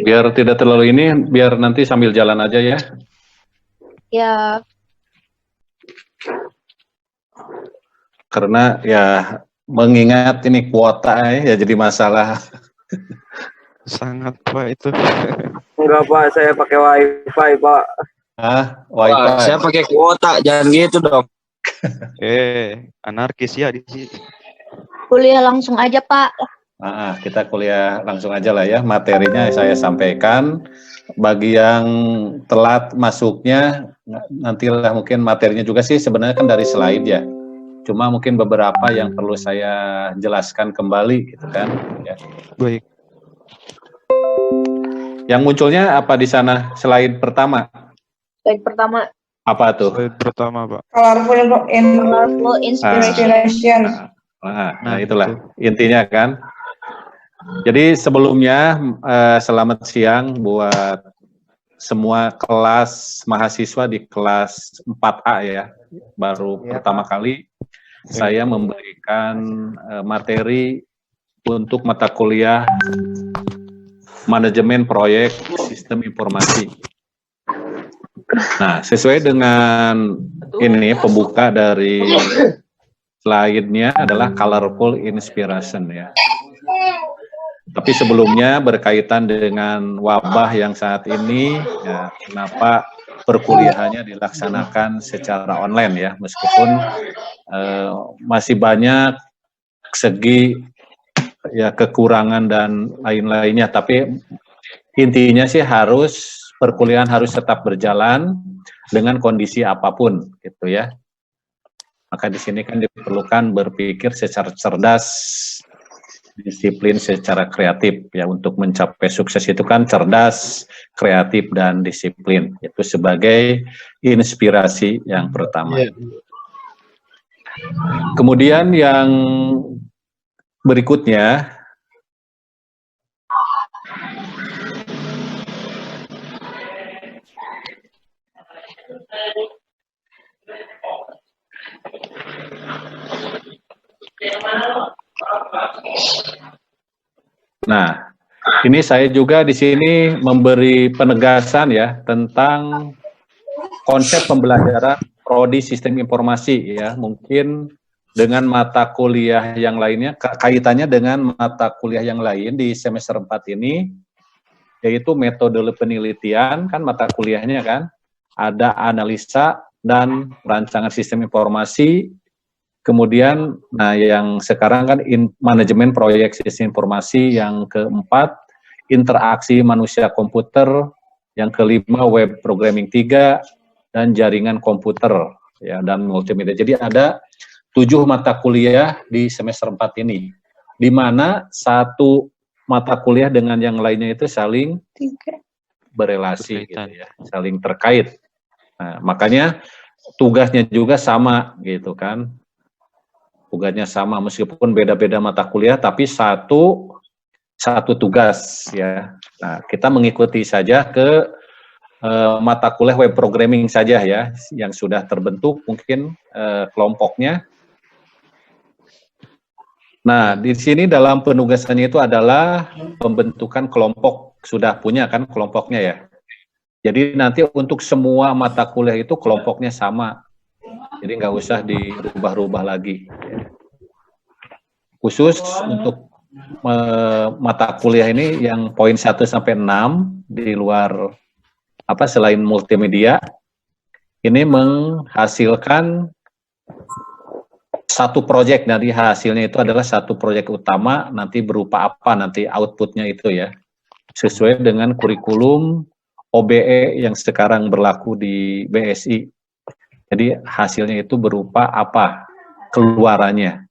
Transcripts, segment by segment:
Biar tidak terlalu ini, biar nanti sambil jalan aja ya. Ya. Karena ya mengingat ini kuota ya jadi masalah. Sangat Pak itu. Enggak Pak, saya pakai wifi Pak. Wifi. Wah, saya pakai kuota, jangan gitu dong. Anarkis ya di sini. Kuliah langsung aja Pak. Kita kuliah langsung aja lah ya, materinya saya sampaikan. Bagi yang telat masuknya, nantilah mungkin materinya juga sih sebenarnya kan dari slide ya. Cuma mungkin beberapa yang perlu saya jelaskan kembali gitu kan. Ya. Baik. Yang munculnya apa di sana slide pertama? Slide pertama. Apa tuh? Slide pertama Pak. Colorful inspiration. Nah itulah intinya kan. Jadi sebelumnya selamat siang buat semua kelas mahasiswa di kelas 4A ya. Baru pertama kali saya memberikan materi untuk mata kuliah manajemen proyek sistem informasi. Nah, sesuai dengan ini pembuka dari slide-nya adalah colorful inspiration ya. Tapi sebelumnya berkaitan dengan wabah yang saat ini, ya, kenapa perkuliahannya dilaksanakan secara online ya, meskipun masih banyak segi ya kekurangan dan lain-lainnya, tapi intinya sih perkuliahan harus tetap berjalan dengan kondisi apapun gitu ya. Maka di sini kan diperlukan berpikir secara cerdas, disiplin secara kreatif ya, untuk mencapai sukses itu kan cerdas, kreatif dan disiplin. Itu sebagai inspirasi yang pertama. Kemudian yang berikutnya nah, ini saya juga di sini memberi penegasan ya tentang konsep pembelajaran prodi sistem informasi ya. Mungkin dengan mata kuliah yang lainnya, kaitannya dengan mata kuliah yang lain di semester 4 ini, yaitu metode penelitian, kan mata kuliahnya kan, ada analisa dan rancangan sistem informasi. Kemudian, nah yang sekarang kan manajemen proyek sistem informasi, yang keempat interaksi manusia komputer, yang kelima web programming 3, dan jaringan komputer ya, dan multimedia. Jadi ada 7 mata kuliah di semester 4 ini, di mana satu mata kuliah dengan yang lainnya itu saling berelasi gitu ya, saling terkait. Nah, makanya tugasnya juga sama gitu kan. Tugasnya sama meskipun beda-beda mata kuliah, tapi satu tugas ya. Nah, kita mengikuti saja ke mata kuliah web programming saja ya, yang sudah terbentuk mungkin kelompoknya. Nah, di sini dalam penugasannya itu adalah pembentukan kelompok, sudah punya kan kelompoknya ya. Jadi nanti untuk semua mata kuliah itu kelompoknya sama. Jadi nggak usah dirubah-rubah lagi. Khusus untuk mata kuliah ini yang poin 1 sampai 6 di luar selain multimedia ini menghasilkan satu proyek. Dari hasilnya itu adalah satu proyek utama, nanti berupa apa nanti outputnya itu ya, sesuai dengan kurikulum OBE yang sekarang berlaku di BSI. Jadi hasilnya itu berupa apa keluarannya.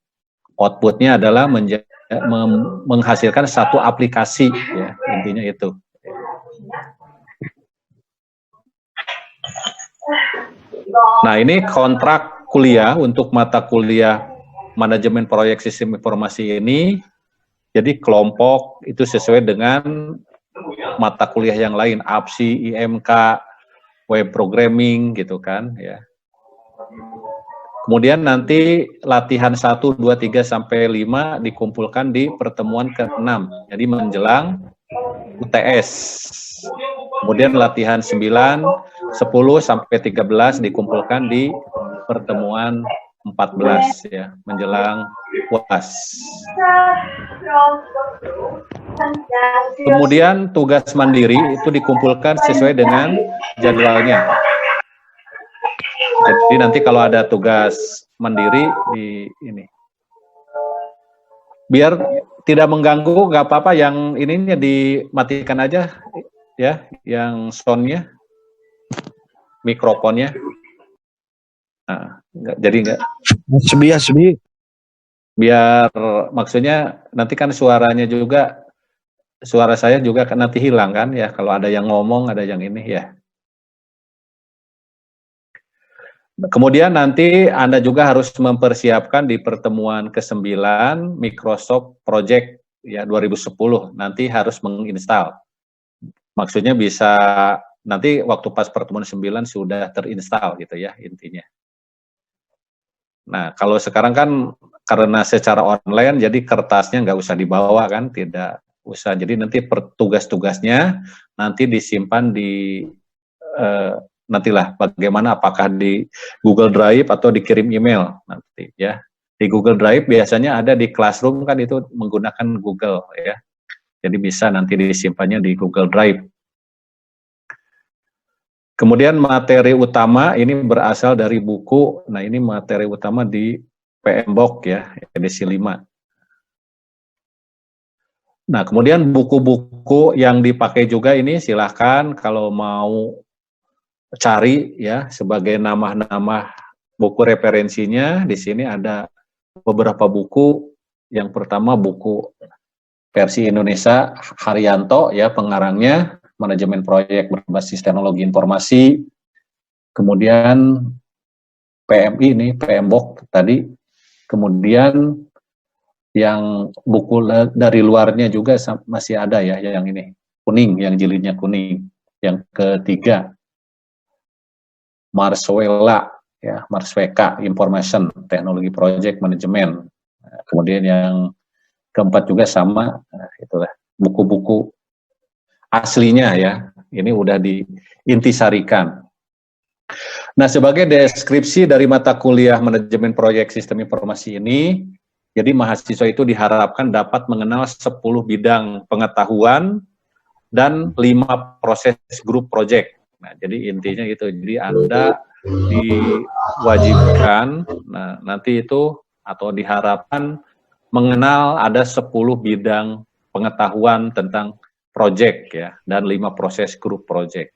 Outputnya adalah menghasilkan satu aplikasi ya, intinya itu. Nah, ini kontrak kuliah untuk mata kuliah manajemen proyek sistem informasi ini. Jadi kelompok itu sesuai dengan mata kuliah yang lain, APSI, IMK, web programming gitu kan ya. Kemudian nanti latihan 1, 2, 3 sampai 5 dikumpulkan di pertemuan ke-6. Jadi menjelang UTS. Kemudian latihan 9, 10 sampai 13 dikumpulkan di pertemuan 14 ya, menjelang UAS. Kemudian tugas mandiri itu dikumpulkan sesuai dengan jadwalnya. Jadi nanti kalau ada tugas mandiri di ini, biar tidak mengganggu, nggak apa-apa, yang ininya dimatikan aja ya, yang soundnya, mikrofonnya. Nah, jadi nggak. Sebi. Biar maksudnya nanti kan suaranya juga, suara saya juga kan nanti hilang kan ya, kalau ada yang ngomong, ada yang ini ya. Kemudian nanti Anda juga harus mempersiapkan di pertemuan ke-9 Microsoft Project ya 2010, nanti harus menginstal. Maksudnya bisa nanti waktu pas pertemuan 9 sudah terinstall gitu ya intinya. Nah, kalau sekarang kan karena secara online jadi kertasnya nggak usah dibawa kan, tidak usah. Jadi nanti tugas-tugasnya nanti disimpan di nantilah bagaimana, apakah di Google Drive atau dikirim email nanti ya. Di Google Drive biasanya ada, di Classroom kan itu menggunakan Google ya. Jadi bisa nanti disimpannya di Google Drive. Kemudian materi utama ini berasal dari buku. Nah, ini materi utama di PMBOK ya, edisi 5. Nah, kemudian buku-buku yang dipakai juga ini silahkan kalau mau cari ya sebagai nama-nama buku referensinya. Di sini ada beberapa buku. Yang pertama buku versi Indonesia, Haryanto ya pengarangnya, manajemen proyek berbasis teknologi informasi. Kemudian PMI ini, PMBOK tadi. Kemudian yang buku dari luarnya juga masih ada ya, yang ini kuning, yang jilidnya kuning. Yang ketiga Marsweka ya, Marsweka Information Teknologi Project Management. Nah, kemudian yang keempat juga sama, nah, itulah buku-buku aslinya ya. Ini udah diintisarikan. Nah, sebagai deskripsi dari mata kuliah manajemen proyek sistem informasi ini, jadi mahasiswa itu diharapkan dapat mengenal 10 bidang pengetahuan dan 5 proses grup project. Nah, jadi intinya itu, jadi Anda diwajibkan, nah nanti itu atau diharapkan mengenal ada 10 bidang pengetahuan tentang project ya, dan 5 proses grup project.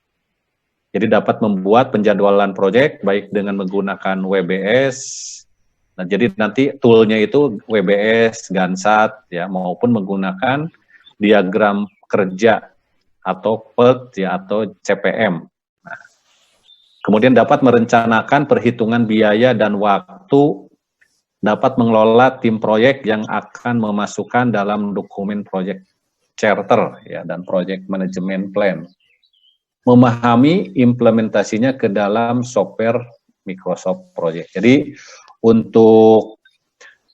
Jadi dapat membuat penjadwalan project baik dengan menggunakan WBS. Nah, jadi nanti toolnya itu WBS, Gansat ya, maupun menggunakan diagram kerja atau PERT ya, atau CPM. Nah, kemudian dapat merencanakan perhitungan biaya dan waktu, dapat mengelola tim proyek yang akan memasukkan dalam dokumen project charter ya, dan project management plan. Memahami implementasinya ke dalam software Microsoft Project. Jadi untuk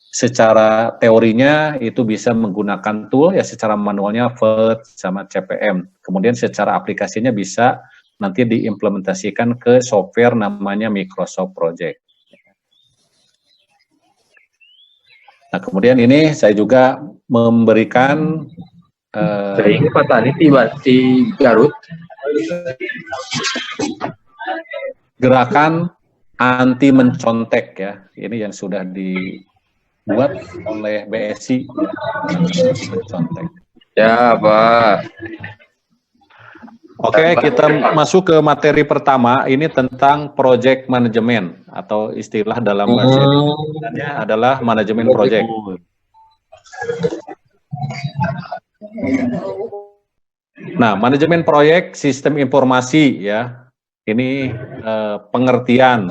secara teorinya itu bisa menggunakan tool ya, secara manualnya PERT sama CPM. Kemudian secara aplikasinya bisa nanti diimplementasikan ke software namanya Microsoft Project. Nah, kemudian ini saya juga memberikan Saya ini fatality di Garut. gerakan anti mencontek ya. Ini yang sudah dibuat oleh BSI ya, anti mencontek. Ya, Pak. Oke, kita masuk ke materi pertama. Ini tentang project management atau istilah dalam bahasa Indonesia adalah manajemen project. Nah, manajemen proyek sistem informasi ya. Ini pengertian.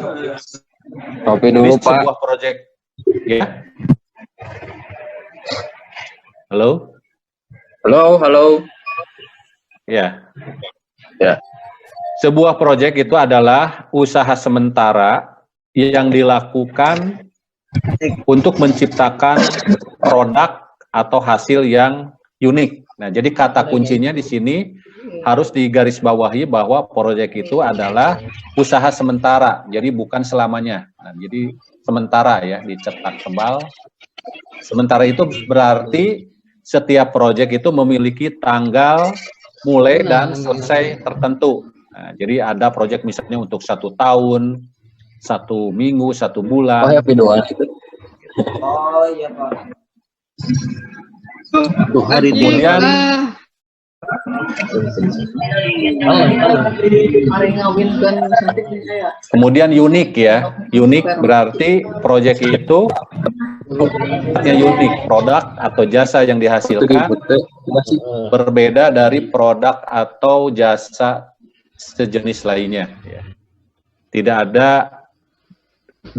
Kopi Ini dulu, Pak. sebuah proyek ya. Halo? Halo. Ya. Ya. Sebuah proyek itu adalah usaha sementara yang dilakukan untuk menciptakan produk atau hasil yang unik. Nah, jadi kata kuncinya di sini harus digarisbawahi bahwa proyek itu adalah usaha sementara, jadi bukan selamanya. Nah, jadi sementara ya, dicetak tebal. Sementara itu berarti setiap proyek itu memiliki tanggal mulai dan selesai tertentu. Nah, jadi ada proyek misalnya untuk 1 tahun, 1 minggu, 1 bulan. Oh, ya, video itu. Oh iya Pak. Kemudian kemudian unik ya. Unik berarti proyek itu unik, produk atau jasa yang dihasilkan berbeda dari produk atau jasa sejenis lainnya ya. Tidak ada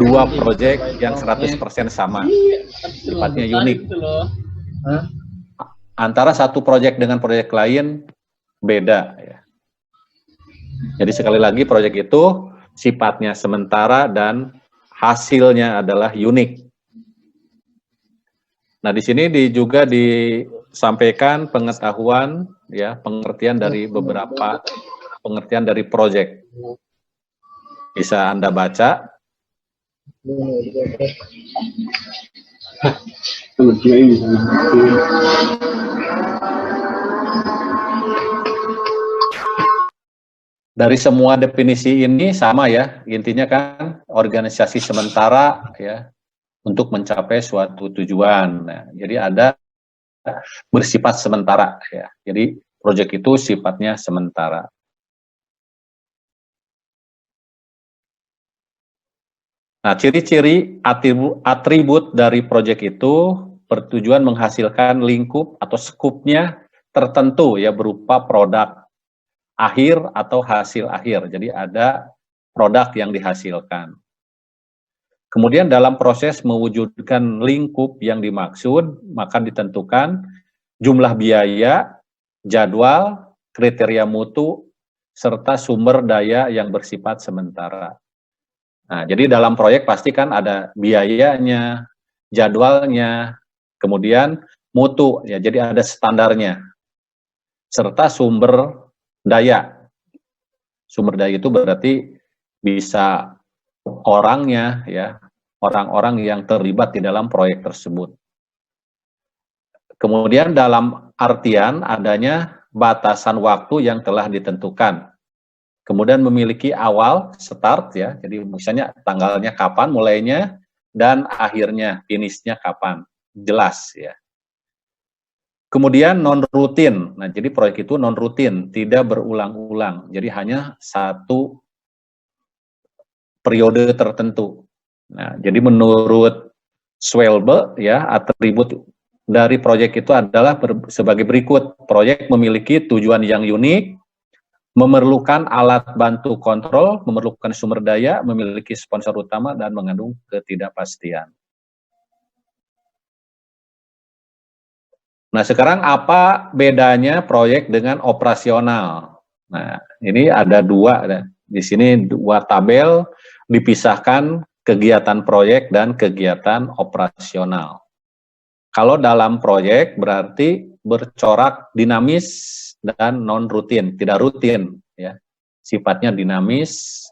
2 proyek yang 100% sama, sifatnya unik. Antara satu proyek dengan proyek lain beda ya. Jadi sekali lagi proyek itu sifatnya sementara dan hasilnya adalah unik. Nah, di sini juga disampaikan pengetahuan ya, pengertian dari beberapa pengertian dari proyek. Bisa Anda baca. Dari semua definisi ini sama ya, intinya kan organisasi sementara ya untuk mencapai suatu tujuan. Nah, jadi ada bersifat sementara ya. Jadi proyek itu sifatnya sementara. Nah, ciri-ciri atribut dari proyek itu bertujuan menghasilkan lingkup atau skupnya tertentu ya, berupa produk akhir atau hasil akhir. Jadi ada produk yang dihasilkan. Kemudian dalam proses mewujudkan lingkup yang dimaksud, maka ditentukan jumlah biaya, jadwal, kriteria mutu, serta sumber daya yang bersifat sementara. Nah, jadi dalam proyek pasti kan ada biayanya, jadwalnya, kemudian mutu, ya, jadi ada standarnya, serta sumber daya. Sumber daya itu berarti bisa orangnya, ya, orang-orang yang terlibat di dalam proyek tersebut. Kemudian dalam artian adanya batasan waktu yang telah ditentukan. Kemudian memiliki awal, start ya, jadi misalnya tanggalnya kapan mulainya, dan akhirnya, finishnya kapan, jelas ya. Kemudian non-rutin, nah jadi proyek itu non-rutin, tidak berulang-ulang, jadi hanya satu periode tertentu. Nah, jadi menurut Schwalbe ya, atribut dari proyek itu adalah sebagai berikut. Proyek memiliki tujuan yang unik, memerlukan alat bantu kontrol, memerlukan sumber daya, memiliki sponsor utama, dan mengandung ketidakpastian. Nah, sekarang apa bedanya proyek dengan operasional? Nah, ini ada dua. Di sini dua tabel dipisahkan kegiatan proyek dan kegiatan operasional. Kalau dalam proyek berarti bercorak dinamis dan non-rutin, tidak rutin ya, sifatnya dinamis.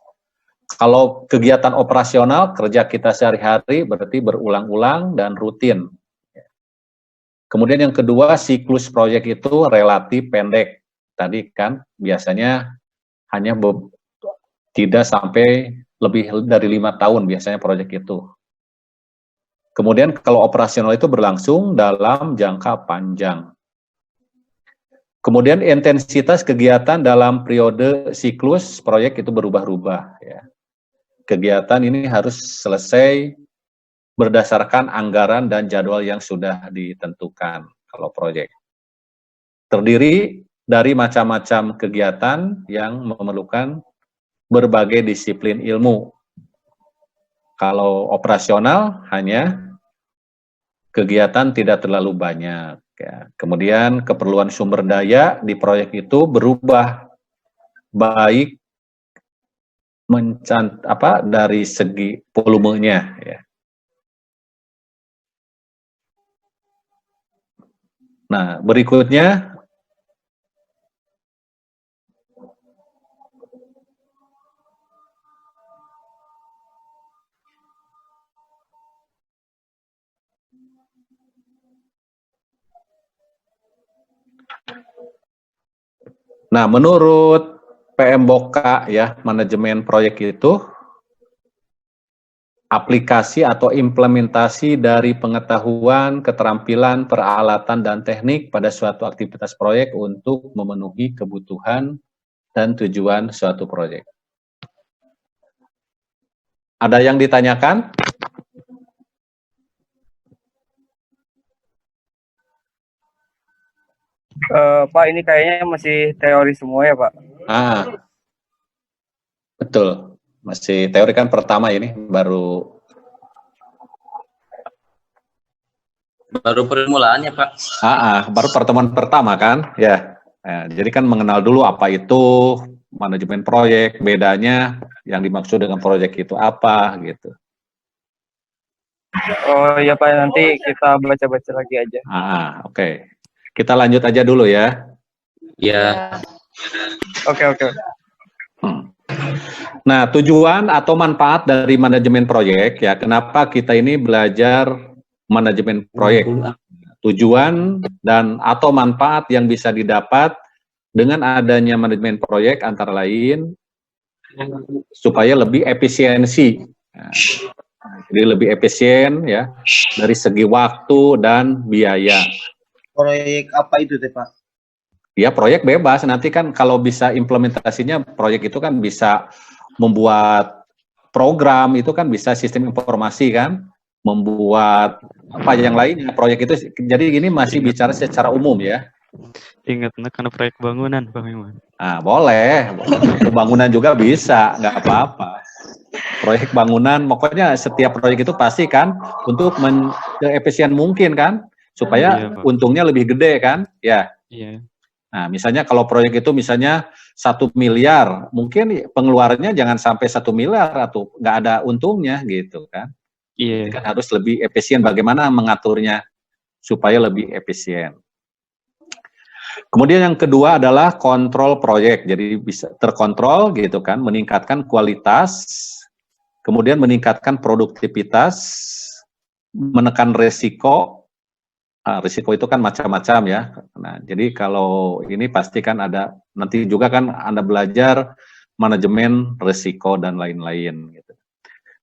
Kalau kegiatan operasional, kerja kita sehari-hari berarti berulang-ulang dan rutin Kemudian yang kedua, siklus proyek itu relatif pendek. Tadi kan biasanya hanya tidak sampai lebih dari 5 tahun biasanya proyek itu. Kemudian kalau operasional itu berlangsung dalam jangka panjang. Kemudian intensitas kegiatan dalam periode siklus proyek itu berubah-ubah. Ya. Kegiatan ini harus selesai berdasarkan anggaran dan jadwal yang sudah ditentukan kalau proyek. Terdiri dari macam-macam kegiatan yang memerlukan berbagai disiplin ilmu. Kalau operasional hanya kegiatan tidak terlalu banyak. Ya. Kemudian keperluan sumber daya di proyek itu berubah baik dari segi volumenya. Ya. Nah, berikutnya menurut PMBOK ya, manajemen proyek itu aplikasi atau implementasi dari pengetahuan, keterampilan, peralatan, dan teknik pada suatu aktivitas proyek untuk memenuhi kebutuhan dan tujuan suatu proyek. Ada yang ditanyakan? Pak, ini kayaknya masih teori semua ya, Pak? Betul. Masih teori kan pertama ini, baru permulaan ya, Pak. Baru pertemuan pertama kan, ya. Jadi kan mengenal dulu apa itu manajemen proyek, bedanya yang dimaksud dengan proyek itu apa, gitu. Oh iya Pak, nanti kita baca-baca lagi aja. Oke. Kita lanjut aja dulu ya. Ya. Oke. Nah, tujuan atau manfaat dari manajemen proyek ya, kenapa kita ini belajar manajemen proyek? Tujuan dan atau manfaat yang bisa didapat dengan adanya manajemen proyek antara lain supaya lebih efisiensi. Jadi lebih efisien ya dari segi waktu dan biaya. Proyek apa itu, Pak? Ya, proyek bebas. Nanti kan kalau bisa implementasinya, proyek itu kan bisa membuat program, itu kan bisa sistem informasi kan, membuat apa yang lainnya. Proyek itu, jadi ini masih bicara secara umum ya. Ingat karena proyek bangunan, Bang Iman. Boleh. Bangunan juga bisa, nggak apa-apa. Proyek bangunan, pokoknya setiap proyek itu pasti kan untuk seefisien mungkin kan, supaya untungnya lebih gede kan, ya. Iya. Nah, misalnya kalau proyek itu misalnya 1 miliar, mungkin pengeluarannya jangan sampai 1 miliar atau nggak ada untungnya gitu kan. Iya. Kan harus lebih efisien, bagaimana mengaturnya supaya lebih efisien. Kemudian yang kedua adalah kontrol proyek, jadi bisa terkontrol gitu kan, meningkatkan kualitas, kemudian meningkatkan produktivitas, menekan resiko. Risiko itu kan macam-macam ya. Nah, jadi kalau ini pasti kan ada, nanti juga kan Anda belajar manajemen risiko dan lain-lain. Gitu.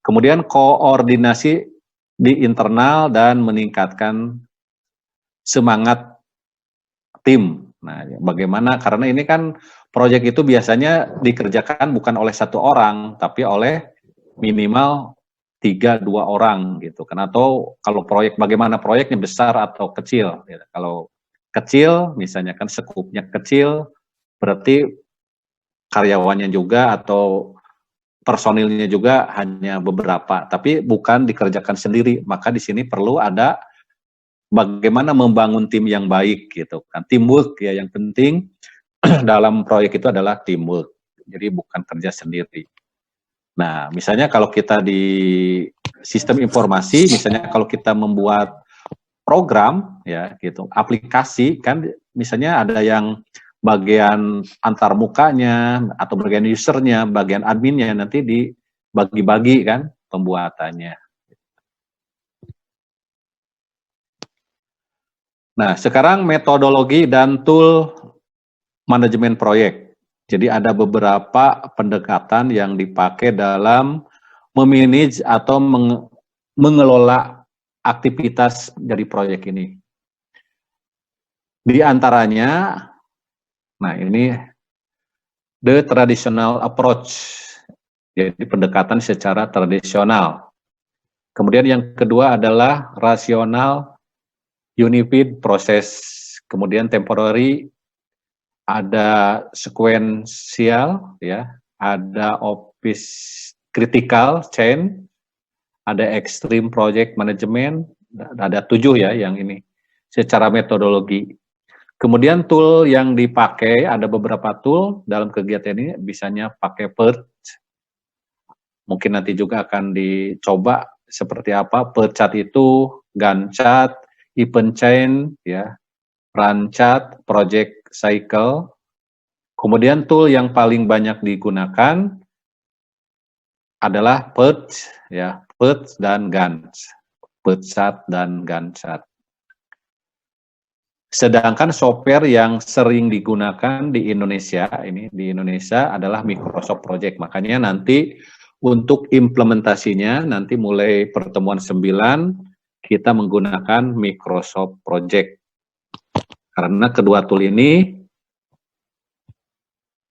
Kemudian koordinasi di internal dan meningkatkan semangat tim. Nah, bagaimana, karena ini kan proyek itu biasanya dikerjakan bukan oleh satu orang, tapi oleh minimal 3-2 orang gitu kan, atau kalau proyek bagaimana proyeknya besar atau kecil gitu. Kalau kecil misalnya kan skupnya kecil, berarti karyawannya juga atau personilnya juga hanya beberapa, tapi bukan dikerjakan sendiri, maka di sini perlu ada bagaimana membangun tim yang baik gitu kan, teamwork ya, yang penting dalam proyek itu adalah teamwork, jadi bukan kerja sendiri. Nah, misalnya kalau kita di sistem informasi, misalnya kalau kita membuat program, ya gitu, aplikasi, kan misalnya ada yang bagian antar mukanya, atau bagian usernya, bagian adminnya, nanti dibagi-bagi kan pembuatannya. Nah, sekarang metodologi dan tool manajemen proyek. Jadi ada beberapa pendekatan yang dipakai dalam memanage atau mengelola aktivitas dari proyek ini. Di antaranya, nah ini the traditional approach, jadi pendekatan secara tradisional. Kemudian yang kedua adalah rasional unified process, kemudian temporary, ada sequential, ya, ada office critical chain, ada extreme project management, ada 7 ya yang ini secara metodologi. Kemudian tool yang dipakai, ada beberapa tool dalam kegiatan ini, bisanya pakai PERT. Mungkin nanti juga akan dicoba seperti apa. PERT chart itu, Gantt chart, event chain, ya, run chart, project cycle. Kemudian tool yang paling banyak digunakan adalah PERT, ya, PERT dan Gantt. PERT chart dan Gantt chart. Sedangkan software yang sering digunakan di Indonesia adalah Microsoft Project. Makanya nanti untuk implementasinya nanti mulai pertemuan 9 kita menggunakan Microsoft Project. Karena kedua tool ini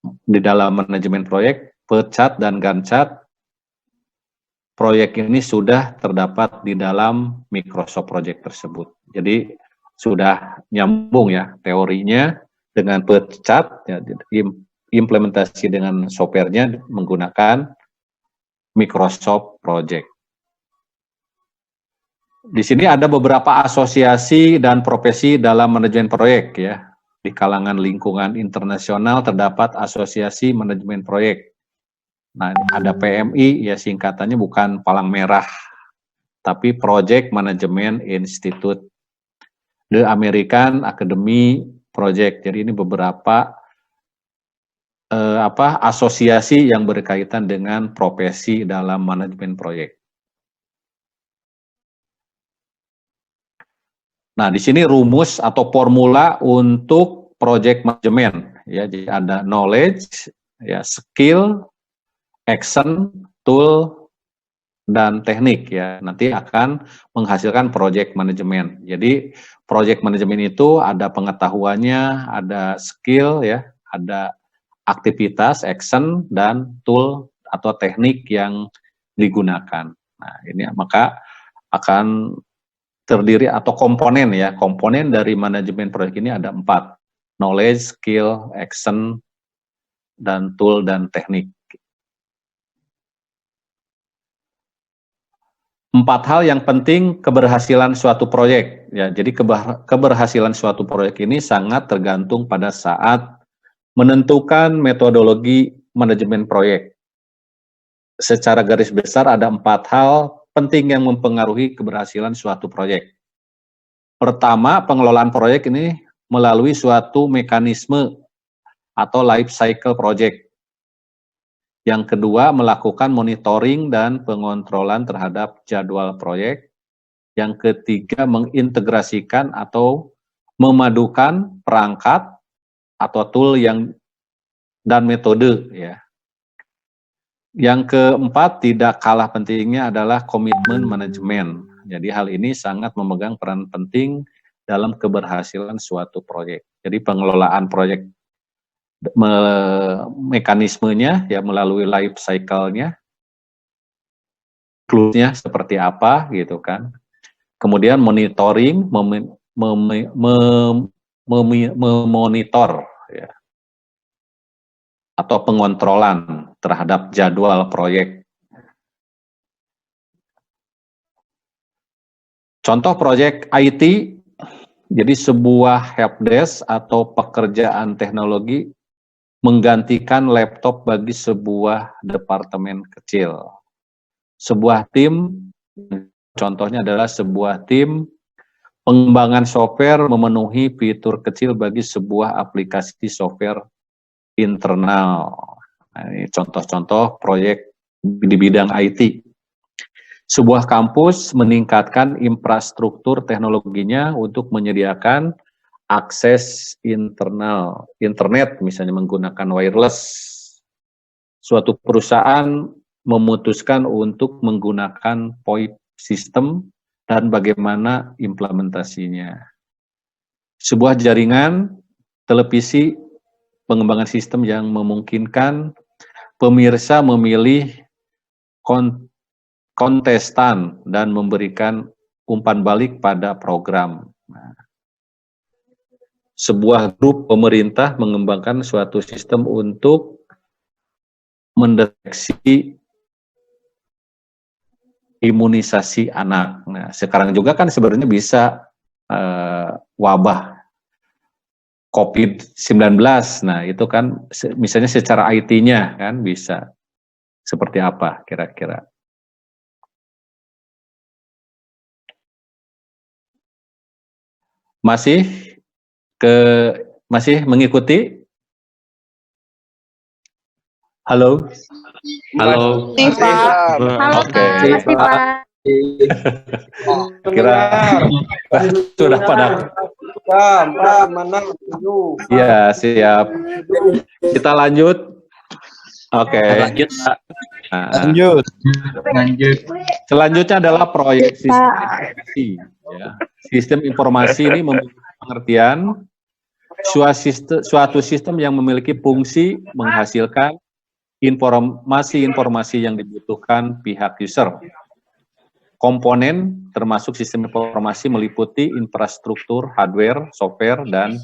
di dalam manajemen proyek, PERT chart dan Gantt chart, proyek ini sudah terdapat di dalam Microsoft Project tersebut. Jadi sudah nyambung ya teorinya dengan PERT chart, ya, implementasi dengan softwarenya menggunakan Microsoft Project. Di sini ada beberapa asosiasi dan profesi dalam manajemen proyek ya. Di kalangan lingkungan internasional terdapat asosiasi manajemen proyek. Nah, ada PMI ya, singkatannya bukan palang merah, tapi Project Management Institute. The American Academy Project. Jadi ini beberapa asosiasi yang berkaitan dengan profesi dalam manajemen proyek. Nah, di sini rumus atau formula untuk project management ya. Jadi ada knowledge, ya, skill, action, tool, dan teknik ya. Nanti akan menghasilkan project management. Jadi project management itu ada pengetahuannya, ada skill ya, ada aktivitas, action, dan tool atau teknik yang digunakan. Nah, ini maka akan terdiri atau komponen ya, komponen dari manajemen proyek ini ada 4, knowledge, skill, action, dan tool dan teknik. 4 hal yang penting keberhasilan suatu proyek ya. Jadi keberhasilan suatu proyek ini sangat tergantung pada saat menentukan metodologi manajemen proyek. Secara garis besar ada 4 hal penting yang mempengaruhi keberhasilan suatu proyek. Pertama, pengelolaan proyek ini melalui suatu mekanisme atau life cycle project. Yang kedua, melakukan monitoring dan pengontrolan terhadap jadwal proyek. Yang ketiga, mengintegrasikan atau memadukan perangkat atau tool dan metode ya. Yang keempat, tidak kalah pentingnya adalah komitmen manajemen. Jadi hal ini sangat memegang peran penting dalam keberhasilan suatu proyek. Jadi pengelolaan proyek, mekanismenya ya melalui life cycle-nya, clue-nya seperti apa gitu kan. Kemudian monitoring, memonitor ya, atau pengontrolan terhadap jadwal proyek. Contoh proyek IT, jadi sebuah helpdesk atau pekerjaan teknologi menggantikan laptop bagi sebuah departemen kecil. Sebuah tim, contohnya adalah sebuah tim pengembangan software memenuhi fitur kecil bagi sebuah aplikasi software internal. Nah, ini contoh-contoh proyek di bidang IT. Sebuah kampus meningkatkan infrastruktur teknologinya untuk menyediakan akses internet, misalnya menggunakan wireless. Suatu perusahaan memutuskan untuk menggunakan VoIP system dan bagaimana implementasinya. Sebuah jaringan televisi pengembangan sistem yang memungkinkan pemirsa memilih kontestan dan memberikan umpan balik pada program. Nah, sebuah grup pemerintah mengembangkan suatu sistem untuk mendeteksi imunisasi anak. Nah, sekarang juga kan sebenarnya bisa wabah COVID-19. Nah, itu kan misalnya secara IT-nya kan bisa seperti apa kira-kira. Masih mengikuti? Halo? Halo. Nih, Pak. Halo, Oke. Kak. Masih, Pak. Kira sudah pada. Pak, mana? Iya, siap. Kita lanjut. Oke. Lanjut, Pak. Nah, selanjutnya adalah proyek sistem informasi. Ya. Sistem informasi ini memiliki pengertian suatu sistem yang memiliki fungsi menghasilkan informasi-informasi yang dibutuhkan pihak user. Komponen termasuk sistem informasi meliputi infrastruktur, hardware, software, dan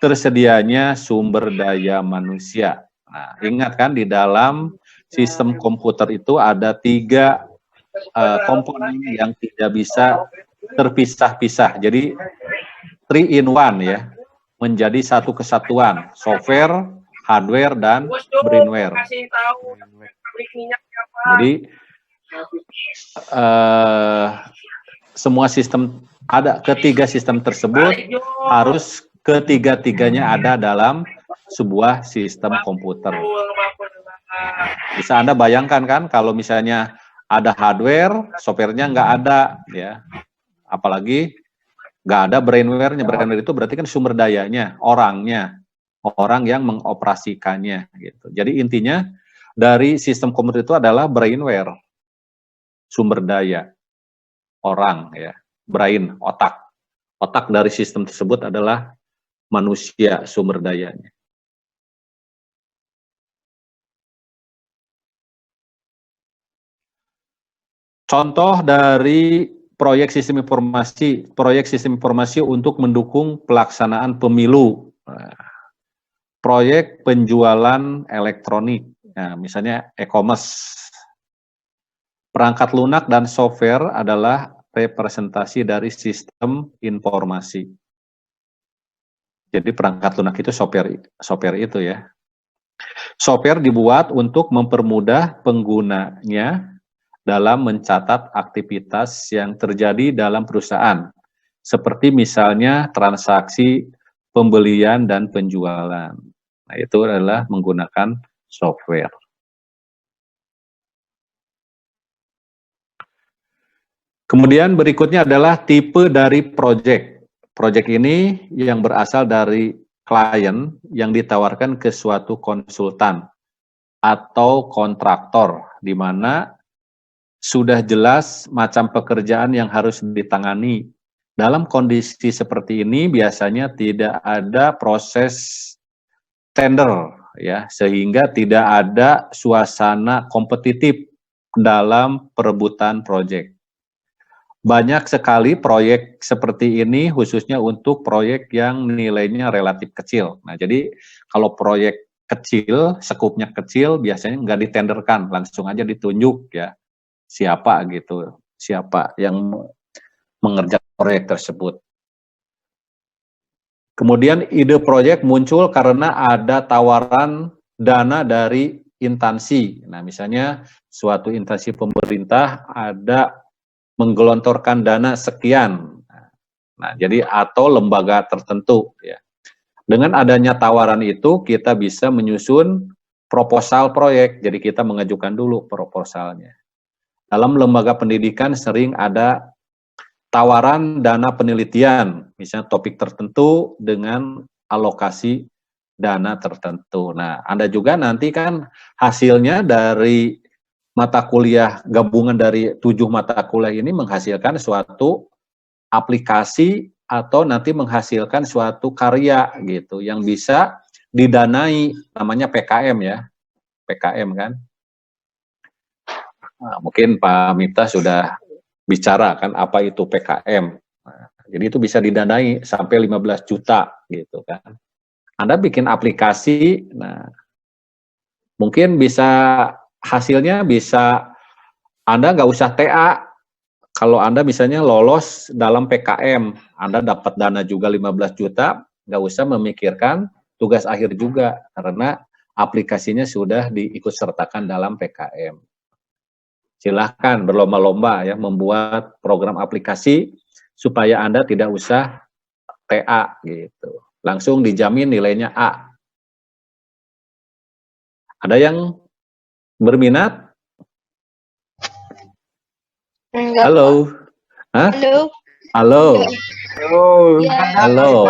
tersedianya sumber daya manusia. Nah, ingat kan di dalam sistem komputer itu ada 3 komponen yang tidak bisa terpisah-pisah. Jadi 3 in 1 ya, menjadi satu kesatuan, software, hardware, dan brainware. Jadi semua sistem ketiga sistem tersebut harus ketiga-tiganya ada dalam sebuah sistem komputer. Bisa Anda bayangkan kan kalau misalnya ada hardware, softwarenya nggak ada, ya. Apalagi nggak ada brainware-nya. Brainware itu berarti kan sumber dayanya, orang yang mengoperasikannya. Gitu. Jadi intinya dari sistem komputer itu adalah brainware, sumber daya, orang, ya, brain, otak. Otak dari sistem tersebut adalah manusia, sumber dayanya. Contoh dari proyek sistem informasi untuk mendukung pelaksanaan pemilu. Proyek penjualan elektronik, nah, misalnya e-commerce. Perangkat lunak dan software adalah representasi dari sistem informasi. Jadi perangkat lunak itu software itu ya. Software dibuat untuk mempermudah penggunanya dalam mencatat aktivitas yang terjadi dalam perusahaan, seperti misalnya transaksi pembelian dan penjualan. Nah, itu adalah menggunakan software. Kemudian berikutnya adalah tipe dari proyek. Proyek ini yang berasal dari klien yang ditawarkan ke suatu konsultan atau kontraktor, di mana sudah jelas macam pekerjaan yang harus ditangani. Dalam kondisi seperti ini biasanya tidak ada proses tender, ya, sehingga tidak ada suasana kompetitif dalam perebutan proyek. Banyak sekali proyek seperti ini khususnya untuk proyek yang nilainya relatif kecil. Nah, jadi kalau proyek kecil, skupnya kecil, biasanya nggak ditenderkan, langsung aja ditunjuk ya siapa gitu, siapa yang mengerjakan proyek tersebut. Kemudian ide proyek muncul karena ada tawaran dana dari instansi. Nah, misalnya suatu instansi pemerintah ada menggelontorkan dana sekian. Nah, jadi atau lembaga tertentu ya. Dengan adanya tawaran itu kita bisa menyusun proposal proyek. Jadi kita mengajukan dulu proposalnya. dalam lembaga pendidikan sering ada tawaran dana penelitian, misalnya topik tertentu dengan alokasi dana tertentu. Nah, Anda juga nanti kan hasilnya dari mata kuliah gabungan dari 7 mata kuliah ini menghasilkan suatu aplikasi atau nanti menghasilkan suatu karya gitu yang bisa didanai, namanya PKM ya, PKM kan. Nah, mungkin Pak Miftah sudah bicara kan apa itu PKM. Nah, jadi itu bisa didanai sampai 15 juta gitu kan. Anda bikin aplikasi, nah mungkin bisa hasilnya bisa Anda nggak usah TA. Kalau Anda misalnya lolos dalam PKM, Anda dapat dana juga 15 juta, nggak usah memikirkan tugas akhir juga, karena aplikasinya sudah diikut sertakan dalam PKM. Silahkan berlomba-lomba ya membuat program aplikasi supaya Anda tidak usah TA gitu. Langsung dijamin nilainya A. Ada yang berminat? Enggak, Halo. Pak. Hah? Halo. Halo. Ya. Halo.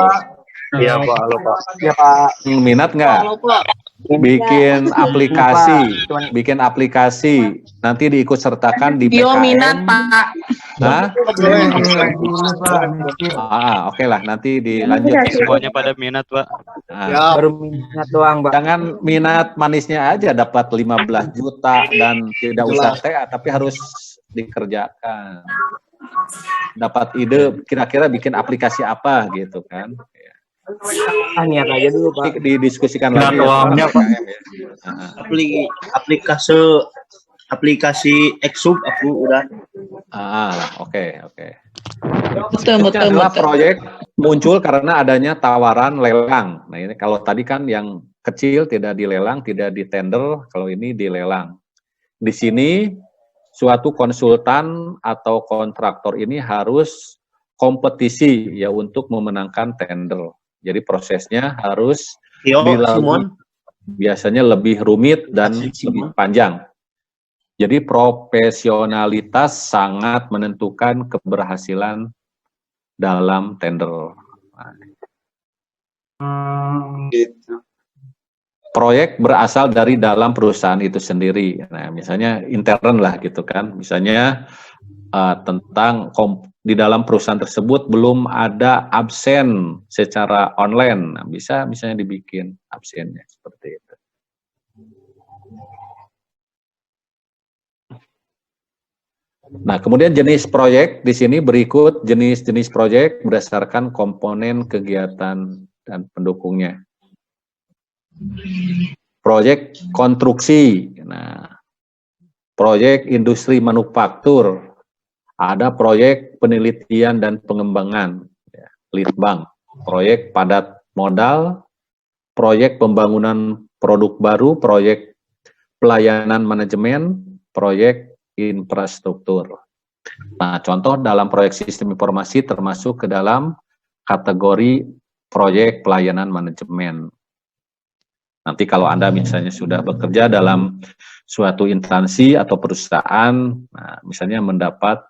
Iya Pak, halo Pak. Ya Pak. Minat nggak? Bikin aplikasi, bikin aplikasi, nanti diikut sertakan di PKM. minat, Pak. Hah? Oke lah, nanti dilanjut. Semuanya pada minat, Pak. Nah, Baru minat doang, Pak. jangan minat manisnya aja dapat 15 juta dan tidak usah TA, tapi harus dikerjakan. Dapat ide, kira-kira bikin aplikasi apa gitu kan. Niat aja dulu, Pak. Didiskusikan Minat lagi. uangnya, Pak. aplikasi Exub aku udah. Oke. Betul. Ini adalah proyek muncul karena adanya tawaran lelang. Nah ini kalau tadi kan yang kecil tidak dilelang, tidak ditender, kalau ini dilelang. Di sini suatu konsultan atau kontraktor ini harus kompetisi ya untuk memenangkan tender. Jadi prosesnya harus dilalui, biasanya lebih rumit dan lebih panjang. Jadi profesionalitas sangat menentukan keberhasilan dalam tender. Proyek berasal dari dalam perusahaan itu sendiri. Nah, misalnya intern lah gitu kan. Misalnya tentang di dalam perusahaan tersebut belum ada absen secara online. Nah, bisa misalnya dibikin absennya seperti itu. Nah, kemudian jenis proyek di sini berikut jenis-jenis proyek berdasarkan komponen kegiatan dan pendukungnya. Proyek konstruksi, nah, proyek industri manufaktur, ada proyek penelitian dan pengembangan, ya, litbang, proyek padat modal, proyek pembangunan produk baru, proyek pelayanan manajemen, proyek infrastruktur. Nah, contoh dalam proyek sistem informasi termasuk ke dalam kategori proyek pelayanan manajemen. Nanti kalau Anda misalnya sudah bekerja dalam suatu instansi atau perusahaan, nah, misalnya mendapat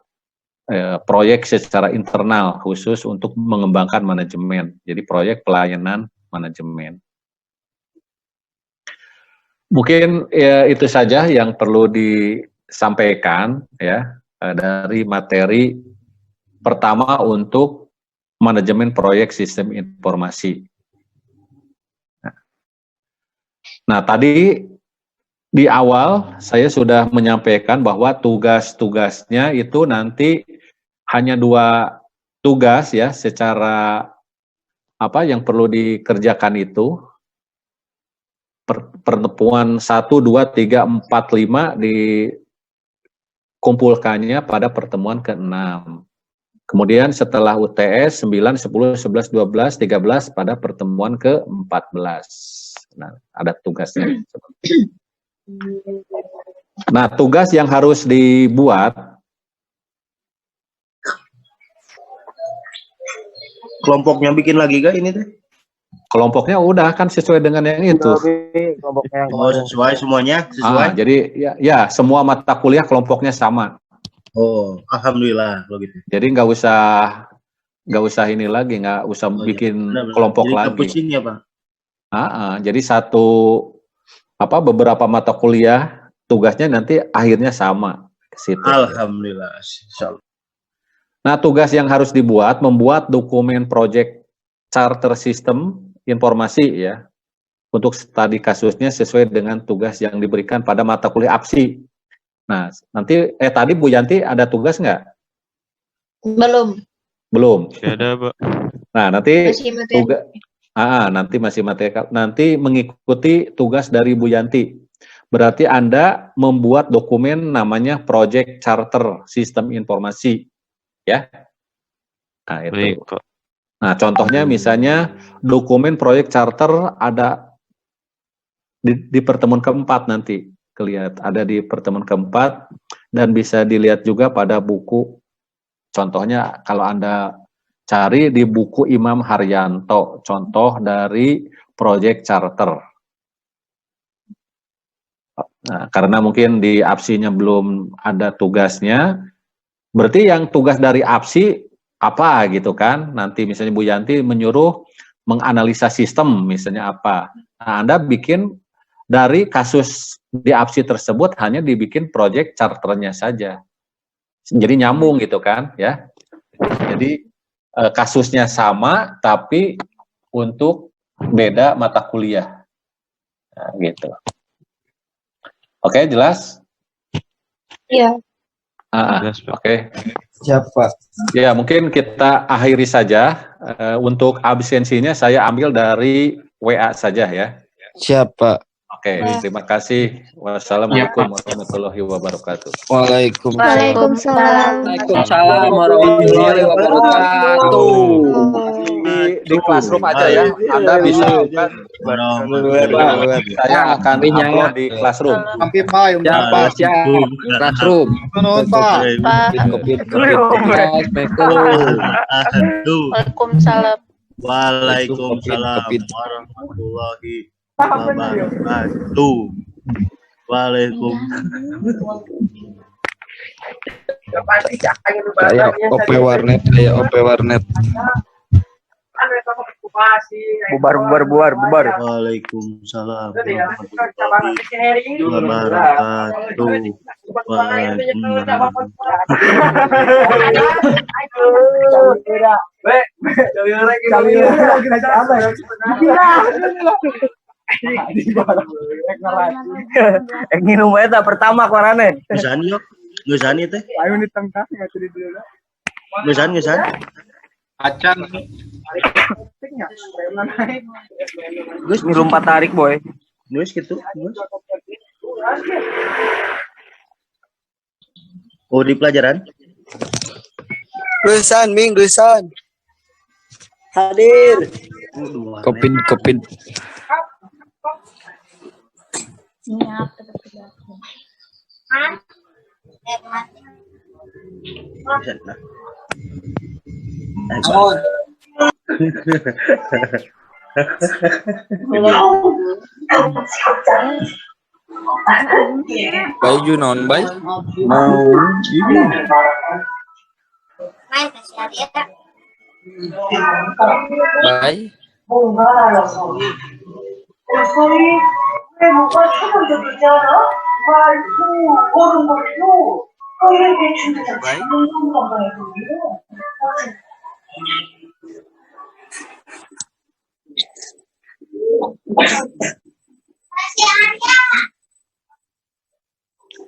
proyek secara internal khusus untuk mengembangkan manajemen. Jadi proyek pelayanan manajemen. Mungkin ya, itu saja yang perlu disampaikan ya dari materi pertama untuk manajemen proyek sistem informasi. Nah, tadi di awal saya sudah menyampaikan bahwa tugas-tugasnya itu nanti hanya 2 tugas ya secara apa yang perlu dikerjakan itu. Pertemuan 1, 2, 3, 4, 5 dikumpulkannya pada pertemuan ke-6. Kemudian setelah UTS 9, 10, 11, 12, 13 pada pertemuan ke-14. Nah, ada tugasnya. Nah, tugas yang harus dibuat, Kelompoknya bikin lagi gak ini teh? kelompoknya udah kan sesuai dengan yang itu. Kelompoknya yang Oh, sesuai semuanya, sesuai. Jadi ya semua mata kuliah kelompoknya sama. Oh, alhamdulillah kalau gitu. Jadi nggak usah ini lagi, nggak usah Oh, iya. bikin Benar-benar. kelompok Jadi lagi. pusing ya, Pak. Jadi beberapa mata kuliah tugasnya nanti akhirnya sama ke situ. Alhamdulillah. Insyaallah. Nah, tugas yang harus membuat dokumen project charter system informasi ya, untuk studi kasusnya sesuai dengan tugas yang diberikan pada mata kuliah APSI. Nah, nanti tadi Bu Yanti ada tugas nggak? Belum. Belum. Ada, Pak. Nah, nanti Masih materi. nanti masih materi. Nanti mengikuti tugas dari Bu Yanti. Berarti Anda membuat dokumen namanya Project Charter Sistem Informasi, ya. Nah, itu. Baik, Pak. Nah, contohnya misalnya dokumen Project Charter ada di pertemuan keempat nanti. Ada di pertemuan keempat dan bisa dilihat juga pada buku. Contohnya kalau Anda cari di buku Imam Haryanto, contoh dari Project Charter. Nah, karena mungkin di APSI-nya belum ada tugasnya, berarti yang tugas dari APSI apa gitu kan? Nanti misalnya Bu Yanti menyuruh menganalisa sistem, misalnya apa. Nah, Anda bikin dari kasus di APSI tersebut hanya dibikin project charternya saja. Jadi nyambung gitu kan ya. Jadi kasusnya sama tapi untuk beda mata kuliah. Nah, gitu. Oke, jelas? Iya. Jelas, Pak. Oke. Siapa? Ya, mungkin kita akhiri saja. Untuk absensinya saya ambil dari WA saja ya. Siapa? Oke, terima kasih. Wassalamualaikum warahmatullahi wabarakatuh. Waalaikumsalam. Waalaikumsalam warahmatullahi wabarakatuh. Di classroom aja ya. Anda bisa kan. Saya akan upload di classroom. Siap. Classroom. Waalaikumsalam. Waalaikumsalam warahmatullahi wabarakatuh. Saya OP warnet. Bubar. Waalaikumsalam warahmatullahi wabarakatuh. Nginum eta pertama korane. Ngesan yuk, ngesan itu. Ayo ditengkah ngaturi dulu. Ngesan. Acan. Gus ngirum tarik boy. Nulis gitu. Nulis. Oh, di pelajaran? Gusan. Hadir. Kopin. Bisa, nah. Baik Junon, baik. Mau Baik.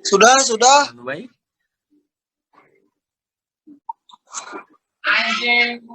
Sudah. Baik. Anjing.